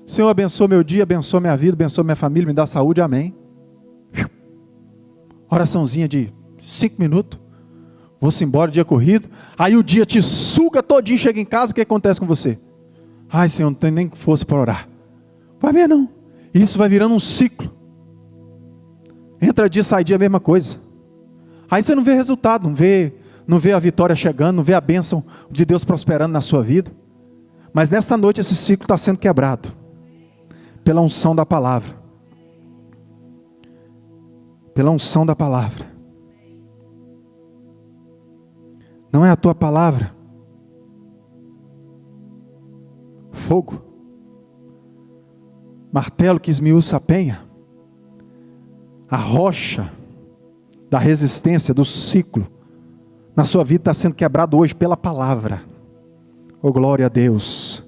Senhor, abençoa meu dia, abençoa minha vida, abençoa minha família, me dá saúde, amém. Oraçãozinha de 5 minutos. Vou-se embora, dia corrido. Aí o dia te suga todinho, chega em casa, o que acontece com você? Ai, Senhor, não tem nem força para orar. Vai ver não. Isso vai virando um ciclo. Entra dia, sai dia, a mesma coisa. Aí você não vê resultado, não vê a vitória chegando, não vê a bênção de Deus prosperando na sua vida. Mas nesta noite esse ciclo está sendo quebrado. Pela unção da palavra. Pela unção da palavra. Não é a tua palavra. Fogo. Martelo que esmiuça a penha. A rocha da resistência, do ciclo, na sua vida está sendo quebrado hoje pela palavra. Oh, glória a Deus.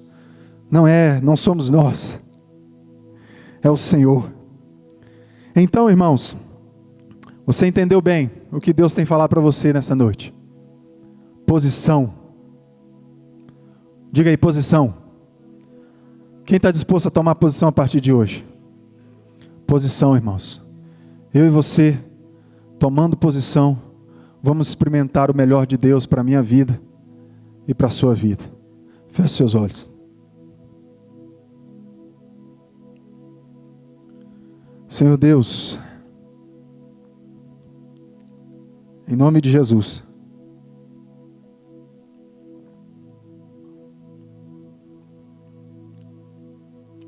Não somos nós, é o Senhor. Então, irmãos, você entendeu bem o que Deus tem falado para você nesta noite? Posição. Diga aí, posição. Quem está disposto a tomar posição a partir de hoje? Posição, irmãos. Eu e você, tomando posição, vamos experimentar o melhor de Deus para a minha vida e para a sua vida. Feche seus olhos. Senhor Deus, em nome de Jesus,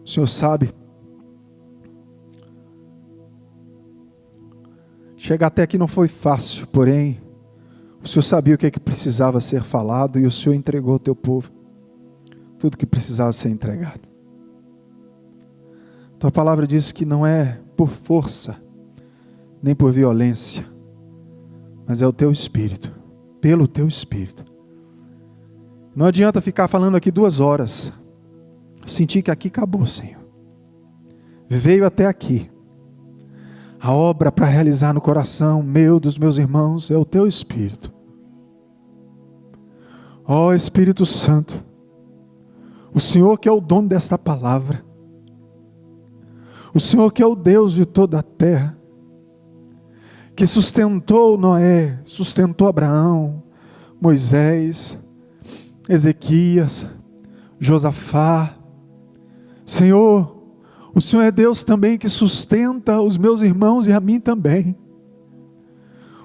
o Senhor sabe, chegar até aqui não foi fácil, porém, o Senhor sabia o que precisava ser falado e o Senhor entregou ao teu povo tudo que precisava ser entregado. Tua palavra diz que não é por força, nem por violência, mas é o teu Espírito, pelo teu Espírito. Não adianta ficar falando aqui 2 horas. Eu senti que aqui acabou, Senhor. Veio até aqui. A obra para realizar no coração meu, dos meus irmãos, é o teu Espírito. Ó Espírito Santo, o Senhor que é o dono desta palavra, o Senhor que é o Deus de toda a terra, que sustentou Noé, sustentou Abraão, Moisés, Ezequias, Josafá. Senhor, o Senhor é Deus também que sustenta os meus irmãos e a mim também.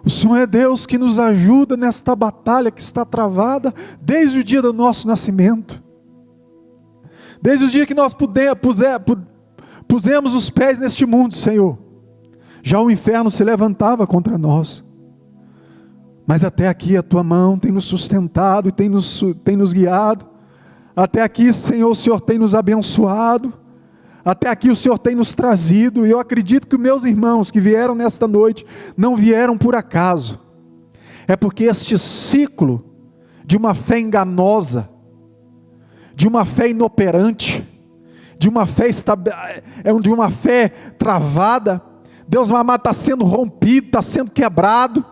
O Senhor é Deus que nos ajuda nesta batalha que está travada desde o dia do nosso nascimento. Desde o dia que nós pusemos os pés neste mundo, Senhor, já o inferno se levantava contra nós. Mas até aqui a tua mão tem nos sustentado e tem nos guiado. Até aqui, Senhor, o Senhor tem nos abençoado. Até aqui o Senhor tem nos trazido. E eu acredito que os meus irmãos que vieram nesta noite não vieram por acaso. É porque este ciclo de uma fé enganosa, de uma fé inoperante, de uma fé travada, Deus amado, está sendo rompido, está sendo quebrado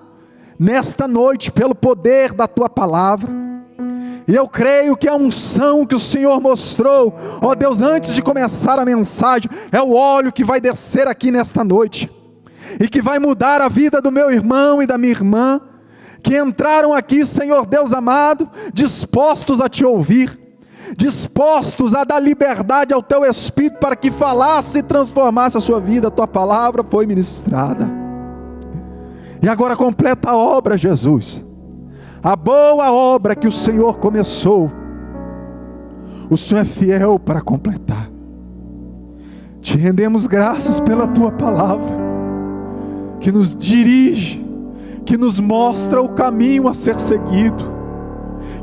nesta noite pelo poder da tua palavra. E eu creio que a unção que o Senhor mostrou, ó Deus, antes de começar a mensagem, é o óleo que vai descer aqui nesta noite, e que vai mudar a vida do meu irmão e da minha irmã, que entraram aqui, Senhor Deus amado, dispostos a te ouvir, dispostos a dar liberdade ao teu Espírito, para que falasse e transformasse a sua vida. A tua palavra foi ministrada, e agora completa a obra, Jesus, a boa obra que o Senhor começou. O Senhor é fiel para completar. Te rendemos graças pela tua palavra, que nos dirige, que nos mostra o caminho a ser seguido,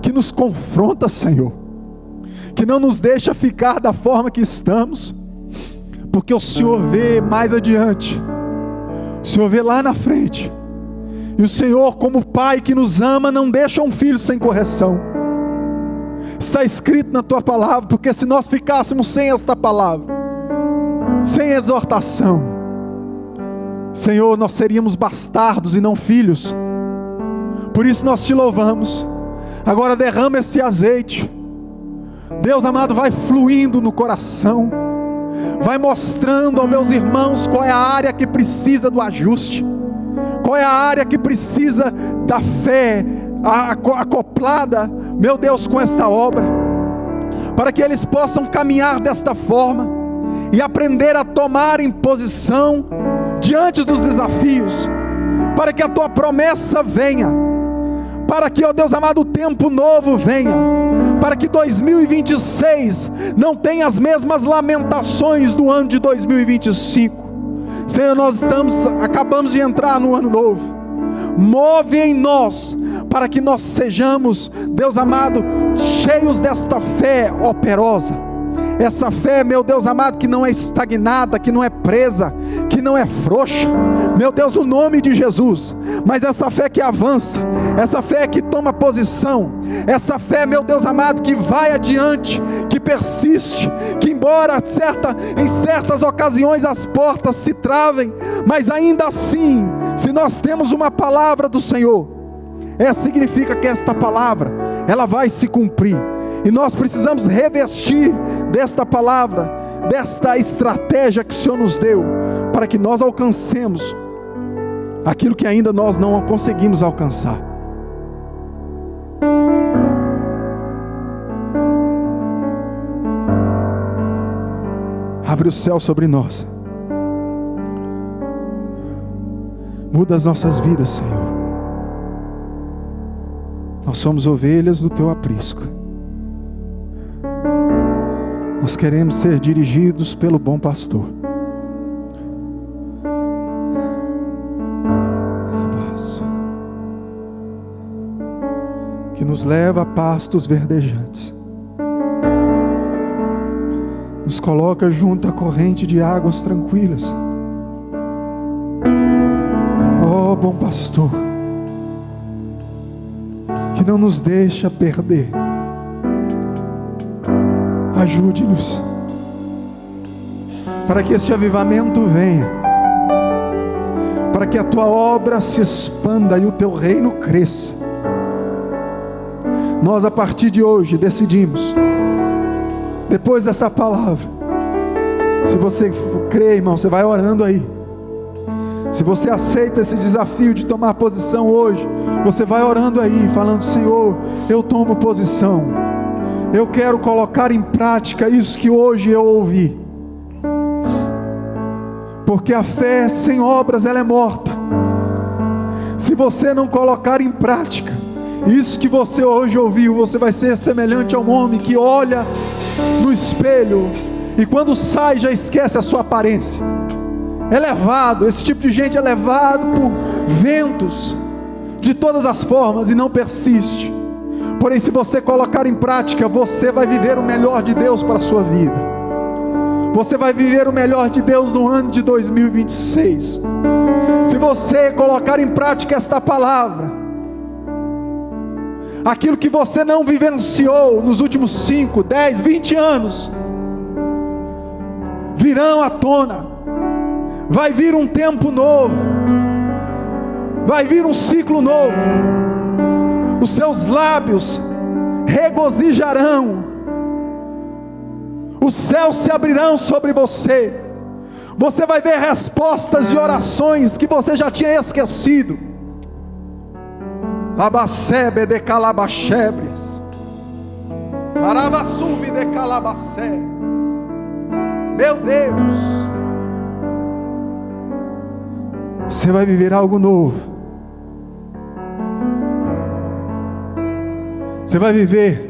que nos confronta, Senhor, que não nos deixa ficar da forma que estamos, porque o Senhor vê mais adiante, o Senhor vê lá na frente. E o Senhor, como Pai que nos ama, não deixa um filho sem correção. Está escrito na tua palavra, porque se nós ficássemos sem esta palavra, sem exortação, Senhor, nós seríamos bastardos e não filhos. Por isso nós te louvamos. Agora derrama esse azeite, Deus amado, vai fluindo no coração, vai mostrando aos meus irmãos qual é a área que precisa do ajuste, qual é a área que precisa da fé acoplada, meu Deus, com esta obra, para que eles possam caminhar desta forma e aprender a tomar em posição diante dos desafios, para que a tua promessa venha, para que, ó Deus amado, o tempo novo venha, para que 2026 não tenha as mesmas lamentações do ano de 2025. Senhor, nós acabamos de entrar no ano novo. Move em nós, para que nós sejamos, Deus amado, cheios desta fé operosa. Essa fé, meu Deus amado, que não é estagnada, que não é presa, que não é frouxa, meu Deus, no nome de Jesus. Mas essa fé que avança, essa fé que toma posição, essa fé, meu Deus amado, que vai adiante, que persiste, que embora em certas ocasiões as portas se travem, mas ainda assim, se nós temos uma palavra do Senhor, significa que esta palavra, ela vai se cumprir. E nós precisamos revestir desta palavra, desta estratégia que o Senhor nos deu, para que nós alcancemos aquilo que ainda nós não conseguimos alcançar. Abre o céu sobre nós, Muda as nossas vidas, Senhor. Nós somos ovelhas do Teu aprisco. Nós queremos ser dirigidos pelo bom pastor. Que nos leva a pastos verdejantes. Nos coloca junto à corrente de águas tranquilas. Ó bom pastor, que não nos deixa perder. Ajude-nos, para que este avivamento venha, para que a Tua obra se expanda e o Teu reino cresça. Nós, a partir de hoje, decidimos, depois dessa palavra, se você crê, irmão, você vai orando aí. Se você aceita esse desafio de tomar posição hoje, você vai orando aí, falando: Senhor, eu tomo posição, eu quero colocar em prática isso que hoje eu ouvi, porque a fé sem obras, ela é morta. Se você não colocar em prática isso que você hoje ouviu, você vai ser semelhante a um homem que olha no espelho e quando sai já esquece a sua aparência. É levado, esse tipo de gente é levado por ventos de todas as formas e não persiste. Porém, se você colocar em prática, você vai viver o melhor de Deus para a sua vida. Você vai viver o melhor de Deus no ano de 2026. Se você colocar em prática esta palavra, aquilo que você não vivenciou nos últimos 5, 10, 20 anos, virão à tona. Vai vir um tempo novo, vai vir um ciclo novo. Os seus lábios regozijarão, os céus se abrirão sobre você. Você vai ver respostas de orações que você já tinha esquecido. Labacebe de calabachebrias, Arabassume de calabacé. Meu Deus, você vai viver algo novo. Você vai viver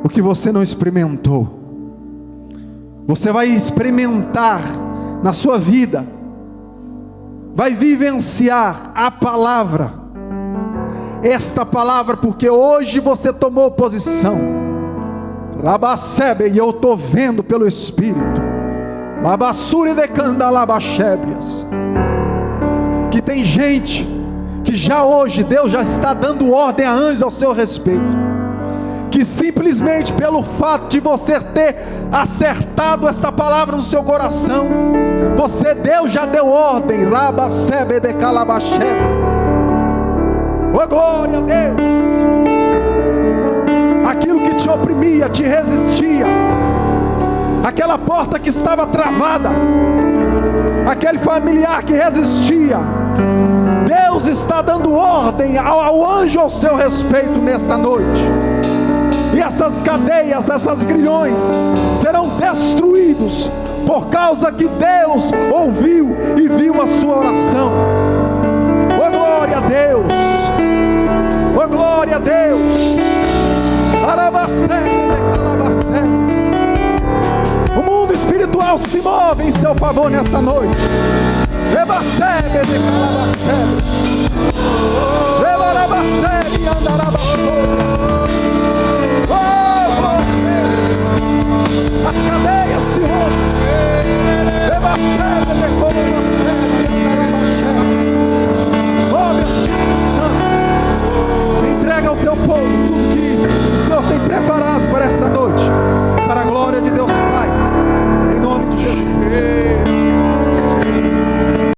o que você não experimentou. Você vai experimentar na sua vida, vai vivenciar a palavra, esta palavra, porque hoje você tomou posição. Rabacebe, e eu estou vendo pelo Espírito, Labassure de candalabachebrias, que tem gente que já hoje Deus já está dando ordem a anjos ao seu respeito, que simplesmente pelo fato de você ter acertado esta palavra no seu coração, Deus já deu ordem. Rabacebe de calabachebrias. Oh glória a Deus! Aquilo que te oprimia, te resistia, aquela porta que estava travada, aquele familiar que resistia, Deus está dando ordem ao anjo ao seu respeito nesta noite. E essas cadeias, essas grilhões serão destruídos, por causa que Deus ouviu e viu a sua oração. Oh glória a Deus! Oh glória a Deus! O mundo espiritual se move em seu favor nesta noite. Rebacebe de calabacebe, rebarabacebe e andarabacebe. As cadeias se rompem. Rebacebe de calabacebe e andarabacebe. Oh meu Espírito Santo, entrega ao teu povo tudo que o Senhor tem preparado.